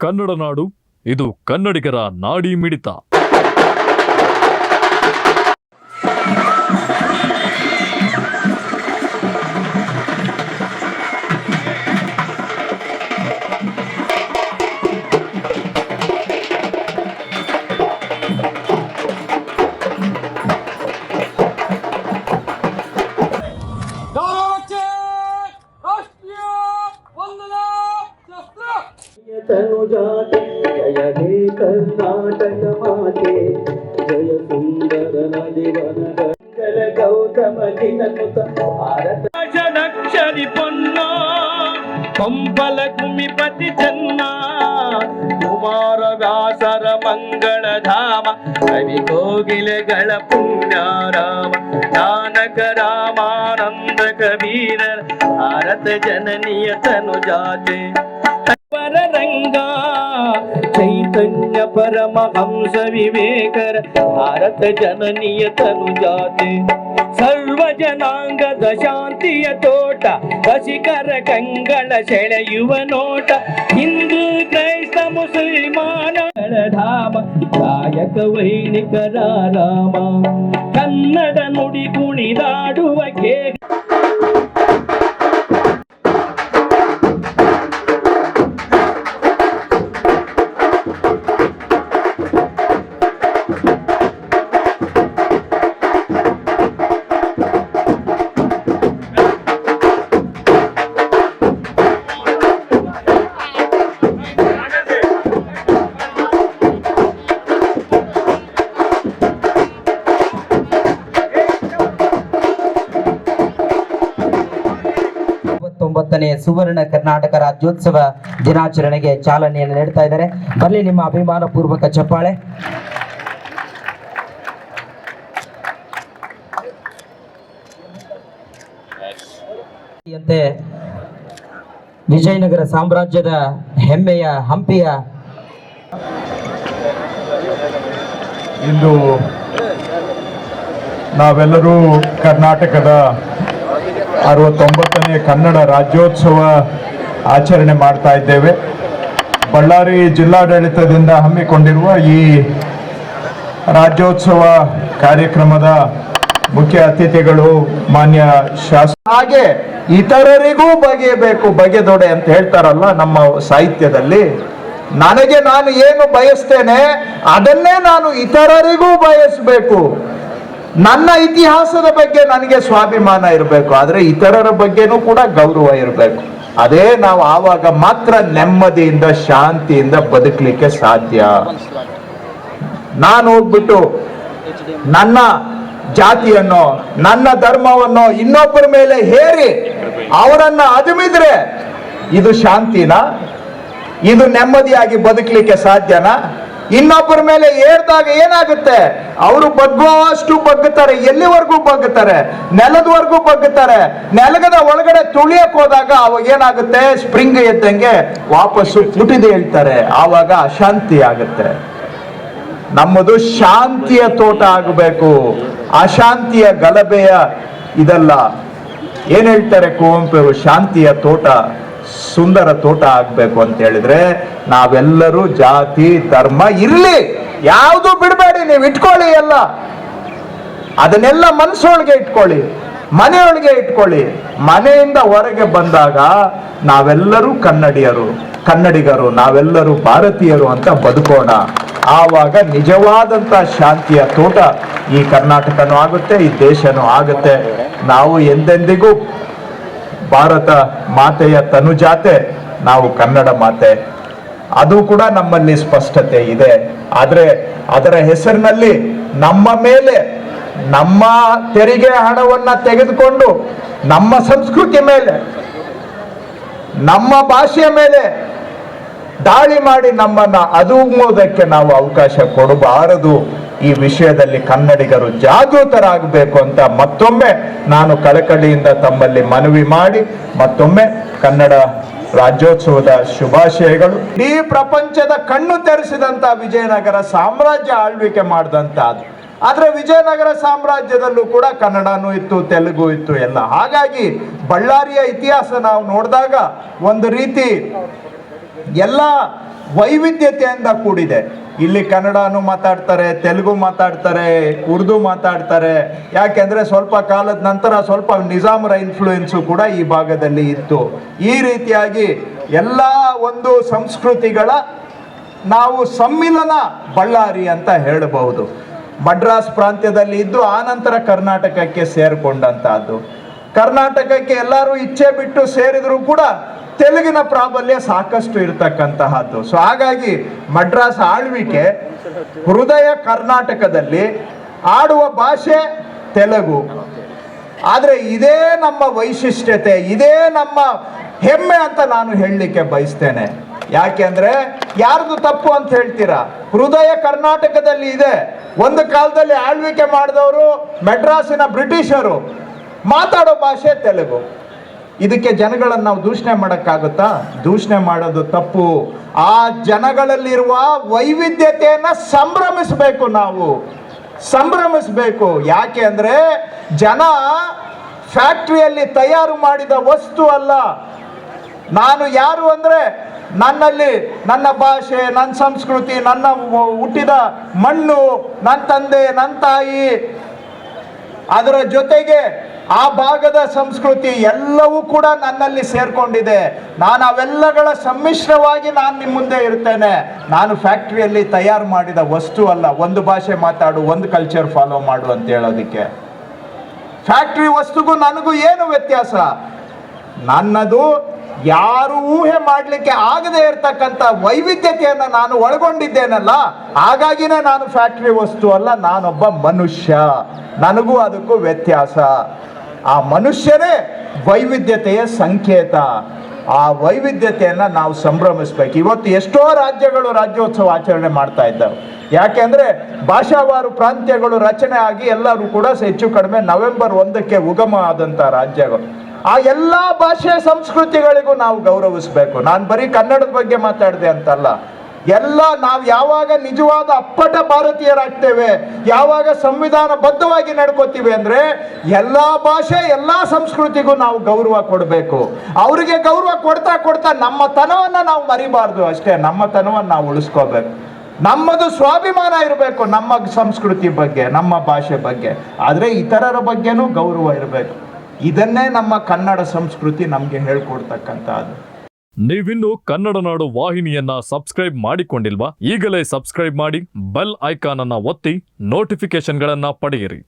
ಕನ್ನಡ ನಾಡು, ಇದು ಕನ್ನಡಿಗರ ನಾಡಿ ಮಿಡಿತ. तनुजाते जय हे कर्नाटक माते जय सुंदर नदिवन गल गौतम जिननुत भारत जनक्षरि पन्ना पंपल कुमिपति चन्ना कुमार व्यासर मंगल धाम कवि कोगिलಗಳ पुण्याराम नानक रामानंद कबीर भारत जननीय तनुजाते ರಂಗ ಚೈತನ್ಯ ಪರಮಹಂಸ ವಿವೇಕರ ಭಾರತ ಜನನೀಯ ತನುಜಾತೆ ಸರ್ವ ಜನಾಂಗದ ಶಾಂತಿಯ ತೋಟ ರಸಿಕರ ಕಂಗಳ ಸೆಳೆಯುವ ನೋಟ ಹಿಂದೂ ಕ್ರೈಸ್ತ ಮುಸಲ್ಮಾನಗಳ ಧಾಮ ಗಾಯಕ ವೈಣಿಕರ ರಾಮ ಕನ್ನಡ ನುಡಿ ಕುಣಿದಾಡುವ ಕೇ ಸುವರ್ಣ ಕರ್ನಾಟಕ ರಾಜ್ಯೋತ್ಸವ ದಿನಾಚರಣೆಗೆ ಚಾಲನೆಯನ್ನು ನೀಡ್ತಾ ಇದ್ದಾರೆ. ಬರಲಿ ನಿಮ್ಮ ಅಭಿಮಾನ ಪೂರ್ವಕ ಚಪ್ಪಾಳೆ. ವಿಜಯನಗರ ಸಾಮ್ರಾಜ್ಯದ ಹೆಮ್ಮೆಯ ಹಂಪಿಯ ಇಂದು ನಾವೆಲ್ಲರೂ ಕರ್ನಾಟಕದ 69ನೇ ಕನ್ನಡ ರಾಜ್ಯೋತ್ಸವ ಆಚರಣೆ ಮಾಡ್ತಾ ಇದ್ದೇವೆ. ಬಳ್ಳಾರಿ ಜಿಲ್ಲಾಡಳಿತದಿಂದ ಹಮ್ಮಿಕೊಂಡಿರುವ ಈ ರಾಜ್ಯೋತ್ಸವ ಕಾರ್ಯಕ್ರಮದ ಮುಖ್ಯ ಅತಿಥಿಗಳು ಮಾನ್ಯ ಶಾಸಕ, ಹಾಗೆ ಇತರರಿಗೂ ಬಗೆಯಬೇಕು ಬಗೆದೊಡೆ ಅಂತ ಹೇಳ್ತಾರಲ್ಲ ನಮ್ಮ ಸಾಹಿತ್ಯದಲ್ಲಿ. ನಾನು ಏನು ಬಯಸ್ತೇನೆ ಅದನ್ನೇ ನಾನು ಇತರರಿಗೂ ಬಯಸಬೇಕು. ನನ್ನ ಇತಿಹಾಸದ ಬಗ್ಗೆ ನನಗೆ ಸ್ವಾಭಿಮಾನ ಇರಬೇಕು, ಆದರೆ ಇತರರ ಬಗ್ಗೆನೂ ಕೂಡ ಗೌರವ ಇರಬೇಕು. ಅದೇ ನಾವು ಆವಾಗ ಮಾತ್ರ ನೆಮ್ಮದಿಯಿಂದ ಶಾಂತಿಯಿಂದ ಬದುಕಲಿಕ್ಕೆ ಸಾಧ್ಯ. ನಾನು ಹೋಗ್ಬಿಟ್ಟು ನನ್ನ ಜಾತಿಯನ್ನು ನನ್ನ ಧರ್ಮವನ್ನು ಇನ್ನೊಬ್ಬರ ಮೇಲೆ ಹೇರಿ ಅವರನ್ನ ಅದುಮಿದ್ರೆ ಇದು ಶಾಂತಿನಾ? ಇದು ನೆಮ್ಮದಿಯಾಗಿ ಬದುಕಲಿಕ್ಕೆ ಸಾಧ್ಯನಾ? ಇನ್ನೊಬ್ಬರ ಮೇಲೆ ಏರ್ದಾಗ ಏನಾಗುತ್ತೆ? ಅವರು ಬಗ್ಗುವಷ್ಟು ಬಗ್ಗುತ್ತಾರೆ. ಎಲ್ಲಿವರೆಗೂ ಬಗ್ಗುತ್ತಾರೆ? ನೆಲದವರೆಗೂ ಬಗ್ಗುತ್ತಾರೆ. ನೆಲಗದ ಒಳಗಡೆ ತುಳಿಯಕ್ ಹೋದಾಗ ಅವಾಗ ಏನಾಗುತ್ತೆ? ಸ್ಪ್ರಿಂಗ್ ಎದ್ದಂಗೆ ವಾಪಸ್ಸು ಪುಟಿದು ಹೇಳ್ತಾರೆ. ಆವಾಗ ಅಶಾಂತಿ ಆಗುತ್ತೆ. ನಮ್ಮದು ಶಾಂತಿಯ ತೋಟ ಆಗಬೇಕು, ಅಶಾಂತಿಯ ಗಲಭೆಯ ಇದಲ್ಲ. ಏನ್ ಹೇಳ್ತಾರೆ ಕುವೆಂಪು? ಶಾಂತಿಯ ತೋಟ, ಸುಂದರ ತೋಟ ಆಗ್ಬೇಕು ಅಂತ ಹೇಳಿದ್ರೆ ನಾವೆಲ್ಲರೂ ಜಾತಿ ಧರ್ಮ ಇರ್ಲಿ, ಯಾವುದು ಬಿಡಬೇಡಿ, ನೀವು ಇಟ್ಕೊಳ್ಳಿ ಎಲ್ಲ. ಅದನ್ನೆಲ್ಲ ಮನಸ್ಸೊಳಗೆ ಇಟ್ಕೊಳ್ಳಿ, ಮನೆಯೊಳಗೆ ಇಟ್ಕೊಳ್ಳಿ. ಮನೆಯಿಂದ ಹೊರಗೆ ಬಂದಾಗ ನಾವೆಲ್ಲರೂ ಕನ್ನಡಿಗರು, ನಾವೆಲ್ಲರೂ ಭಾರತೀಯರು ಅಂತ ಬದುಕೋಣ. ಆವಾಗ ನಿಜವಾದಂತ ಶಾಂತಿಯ ತೋಟ ಈ ಕರ್ನಾಟಕನೂ ಆಗುತ್ತೆ, ಈ ದೇಶನೂ ಆಗುತ್ತೆ. ನಾವು ಎಂದೆಂದಿಗೂ ಭಾರತ ಮಾತೆಯ ತನುಜಾತೆ, ನಾವು ಕನ್ನಡ ಮಾತೆ. ಅದು ಕೂಡ ನಮ್ಮಲ್ಲಿ ಸ್ಪಷ್ಟತೆ ಇದೆ. ಆದ್ರೆ ಅದರ ಹೆಸರಿನಲ್ಲಿ ನಮ್ಮ ಮೇಲೆ ನಮ್ಮ ತೆರಿಗೆ ಹಣವನ್ನ ತೆಗೆದುಕೊಂಡು ನಮ್ಮ ಸಂಸ್ಕೃತಿ ಮೇಲೆ ನಮ್ಮ ಭಾಷೆಯ ಮೇಲೆ ದಾಳಿ ಮಾಡಿ ನಮ್ಮನ್ನ ಅದುಮೋದಕ್ಕೆ ನಾವು ಅವಕಾಶ ಕೊಡಬಾರದು. ಈ ವಿಷಯದಲ್ಲಿ ಕನ್ನಡಿಗರು ಜಾಗೃತರಾಗಬೇಕು ಅಂತ ಮತ್ತೊಮ್ಮೆ ನಾನು ಕಳಕಳಿಯಿಂದ ತಮ್ಮಲ್ಲಿ ಮನವಿ ಮಾಡಿ ಮತ್ತೊಮ್ಮೆ ಕನ್ನಡ ರಾಜ್ಯೋತ್ಸವದ ಶುಭಾಶಯಗಳು. ಇಡೀ ಪ್ರಪಂಚದ ಕಣ್ಣು ತೆರೆಸಿದಂತ ವಿಜಯನಗರ ಸಾಮ್ರಾಜ್ಯ ಆಳ್ವಿಕೆ ಮಾಡಿದಂತ ಆದ್ರೆ ವಿಜಯನಗರ ಸಾಮ್ರಾಜ್ಯದಲ್ಲೂ ಕೂಡ ಕನ್ನಡನೂ ಇತ್ತು, ತೆಲುಗು ಇತ್ತು ಎಲ್ಲ. ಹಾಗಾಗಿ ಬಳ್ಳಾರಿಯ ಇತಿಹಾಸ ನಾವು ನೋಡಿದಾಗ ಒಂದು ರೀತಿ ಎಲ್ಲ ವೈವಿಧ್ಯತೆಯಿಂದ ಕೂಡಿದೆ. ಇಲ್ಲಿ ಕನ್ನಡನೂ ಮಾತಾಡ್ತಾರೆ, ತೆಲುಗು ಮಾತಾಡ್ತಾರೆ, ಉರ್ದು ಮಾತಾಡ್ತಾರೆ. ಯಾಕೆಂದ್ರೆ ಸ್ವಲ್ಪ ಕಾಲದ ನಂತರ ಸ್ವಲ್ಪ ನಿಜಾಮರ ಇನ್ಫ್ಲೂಯೆನ್ಸು ಕೂಡ ಈ ಭಾಗದಲ್ಲಿ ಇತ್ತು. ಈ ರೀತಿಯಾಗಿ ಎಲ್ಲ ಒಂದು ಸಂಸ್ಕೃತಿಗಳ ನಾವು ಸಮ್ಮಿಲನ ಬಳ್ಳಾರಿ ಅಂತ ಹೇಳಬಹುದು. ಮಡ್ರಾಸ್ ಪ್ರಾಂತ್ಯದಲ್ಲಿ ಇದ್ದು ಆನಂತರ ಕರ್ನಾಟಕಕ್ಕೆ ಸೇರಿಕೊಂಡಂತಹದ್ದು. ಕರ್ನಾಟಕಕ್ಕೆ ಎಲ್ಲರೂ ಇಚ್ಛೆ ಬಿಟ್ಟು ಸೇರಿದ್ರು ಕೂಡ ತೆಲುಗಿನ ಪ್ರಾಬಲ್ಯ ಸಾಕಷ್ಟು ಇರತಕ್ಕಂತಹದ್ದು. ಸೊ ಹಾಗಾಗಿ ಮಡ್ರಾಸ್ ಆಳ್ವಿಕೆ ಹೃದಯ ಕರ್ನಾಟಕದಲ್ಲಿ ಆಡುವ ಭಾಷೆ ತೆಲುಗು. ಆದರೆ ಇದೇ ನಮ್ಮ ವೈಶಿಷ್ಟ್ಯತೆ, ಇದೇ ನಮ್ಮ ಹೆಮ್ಮೆ ಅಂತ ನಾನು ಹೇಳಲಿಕ್ಕೆ ಬಯಸ್ತೇನೆ. ಯಾಕೆಂದ್ರೆ ಯಾರ್ದು ತಪ್ಪು ಅಂತ ಹೇಳ್ತೀರಾ? ಹೃದಯ ಕರ್ನಾಟಕದಲ್ಲಿ ಇದೆ. ಒಂದು ಕಾಲದಲ್ಲಿ ಆಳ್ವಿಕೆ ಮಾಡಿದವರು ಮೆಡ್ರಾಸಿನ ಬ್ರಿಟಿಷರು, ಮಾತಾಡೋ ಭಾಷೆ ತೆಲುಗು. ಇದಕ್ಕೆ ಜನಗಳನ್ನು ನಾವು ದೂಷಣೆ ಮಾಡೋಕ್ಕಾಗುತ್ತಾ? ದೂಷಣೆ ಮಾಡೋದು ತಪ್ಪು. ಆ ಜನಗಳಲ್ಲಿರುವ ವೈವಿಧ್ಯತೆಯನ್ನು ಸಂಭ್ರಮಿಸಬೇಕು, ನಾವು ಸಂಭ್ರಮಿಸಬೇಕು. ಯಾಕೆ ಅಂದರೆ ಜನ ಫ್ಯಾಕ್ಟ್ರಿಯಲ್ಲಿ ತಯಾರು ಮಾಡಿದ ವಸ್ತು ಅಲ್ಲ. ನಾನು ಯಾರು ಅಂದರೆ ನನ್ನಲ್ಲಿ ನನ್ನ ಭಾಷೆ, ನನ್ನ ಸಂಸ್ಕೃತಿ, ನನ್ನ ಹುಟ್ಟಿದ ಮಣ್ಣು, ನನ್ನ ತಂದೆ, ನನ್ನ ತಾಯಿ, ಅದರ ಜೊತೆಗೆ ಆ ಭಾಗದ ಸಂಸ್ಕೃತಿ ಎಲ್ಲವೂ ಕೂಡ ನನ್ನಲ್ಲಿ ಸೇರ್ಕೊಂಡಿದೆ. ನಾನು ಅವೆಲ್ಲಗಳ ಸಮ್ಮಿಶ್ರವಾಗಿ ನಾನು ನಿಮ್ಮ ಮುಂದೆ ಇರ್ತೇನೆ. ನಾನು ಫ್ಯಾಕ್ಟ್ರಿಯಲ್ಲಿ ತಯಾರು ಮಾಡಿದ ವಸ್ತು ಅಲ್ಲ. ಒಂದು ಭಾಷೆ ಮಾತಾಡು, ಒಂದು ಕಲ್ಚರ್ ಫಾಲೋ ಮಾಡು ಅಂತ ಹೇಳೋದಕ್ಕೆ. ಫ್ಯಾಕ್ಟ್ರಿ ವಸ್ತುಗೂ ನನಗೂ ಏನು ವ್ಯತ್ಯಾಸ? ನನ್ನದು ಯಾರು ಊಹೆ ಮಾಡಲಿಕ್ಕೆ ಆಗದೆ ಇರತಕ್ಕಂಥ ವೈವಿಧ್ಯತೆಯನ್ನು ನಾನು ಒಳಗೊಂಡಿದ್ದೇನಲ್ಲ, ಹಾಗಾಗಿನೇ ನಾನು ಫ್ಯಾಕ್ಟ್ರಿ ವಸ್ತು ಅಲ್ಲ, ನಾನೊಬ್ಬ ಮನುಷ್ಯ. ನನಗೂ ಅದಕ್ಕೂ ವ್ಯತ್ಯಾಸ. ಆ ಮನುಷ್ಯನೇ ವೈವಿಧ್ಯತೆಯ ಸಂಕೇತ. ಆ ವೈವಿಧ್ಯತೆಯನ್ನು ನಾವು ಸಂಭ್ರಮಿಸ್ಬೇಕು. ಇವತ್ತು ಎಷ್ಟೋ ರಾಜ್ಯಗಳು ರಾಜ್ಯೋತ್ಸವ ಆಚರಣೆ ಮಾಡ್ತಾ ಇದ್ದಾವೆ. ಯಾಕೆಂದ್ರೆ ಭಾಷಾವಾರು ಪ್ರಾಂತ್ಯಗಳು ರಚನೆ ಆಗಿ ಎಲ್ಲರೂ ಕೂಡ ಹೆಚ್ಚು ಕಡಿಮೆ ನವೆಂಬರ್ 1ಕ್ಕೆ ಉಗಮ ಆದಂಥ ರಾಜ್ಯಗಳು. ಆ ಎಲ್ಲ ಭಾಷೆ ಸಂಸ್ಕೃತಿಗಳಿಗೂ ನಾವು ಗೌರವಿಸಬೇಕು. ನಾನು ಬರೀ ಕನ್ನಡದ ಬಗ್ಗೆ ಮಾತಾಡಿದೆ ಅಂತಲ್ಲ. ಎಲ್ಲ ನಾವು ಯಾವಾಗ ನಿಜವಾದ ಅಪ್ಪಟ ಭಾರತೀಯರಾಗ್ತೇವೆ, ಯಾವಾಗ ಸಂವಿಧಾನಬದ್ಧವಾಗಿ ನಡ್ಕೋತೀವಿ ಅಂದ್ರೆ ಎಲ್ಲ ಭಾಷೆ ಎಲ್ಲ ಸಂಸ್ಕೃತಿಗೂ ನಾವು ಗೌರವ ಕೊಡಬೇಕು. ಅವರಿಗೆ ಗೌರವ ಕೊಡ್ತಾ ಕೊಡ್ತಾ ನಮ್ಮ ತನವನ್ನು ನಾವು ಮರಿಬಾರ್ದು ಅಷ್ಟೇ. ನಮ್ಮ ತನವನ್ನು ನಾವು ಉಳಿಸ್ಕೋಬೇಕು. ನಮ್ಮದು ಸ್ವಾಭಿಮಾನ ಇರಬೇಕು ನಮ್ಮ ಸಂಸ್ಕೃತಿ ಬಗ್ಗೆ, ನಮ್ಮ ಭಾಷೆ ಬಗ್ಗೆ. ಆದರೆ ಇತರರ ಬಗ್ಗೆನೂ ಗೌರವ ಇರಬೇಕು. ಇದನ್ನೇ ನಮ್ಮ ಕನ್ನಡ ಸಂಸ್ಕೃತಿ ನಮಗೆ ಹೇಳ್ಕೊಡ್ತಕ್ಕಂಥದ್ದು. ನೀವಿನ್ನು ಕನ್ನಡ ನಾಡು ವಾಹಿನಿಯನ್ನ ಸಬ್ಸ್ಕ್ರೈಬ್ ಮಾಡಿಕೊಂಡಿಲ್ವಾ? ಈಗಲೇ ಸಬ್ಸ್ಕ್ರೈಬ್ ಮಾಡಿ, ಬೆಲ್ ಐಕಾನ್ ಅನ್ನ ಒತ್ತಿ ನೋಟಿಫಿಕೇಶನ್ಗಳನ್ನ ಪಡೆಯಿರಿ.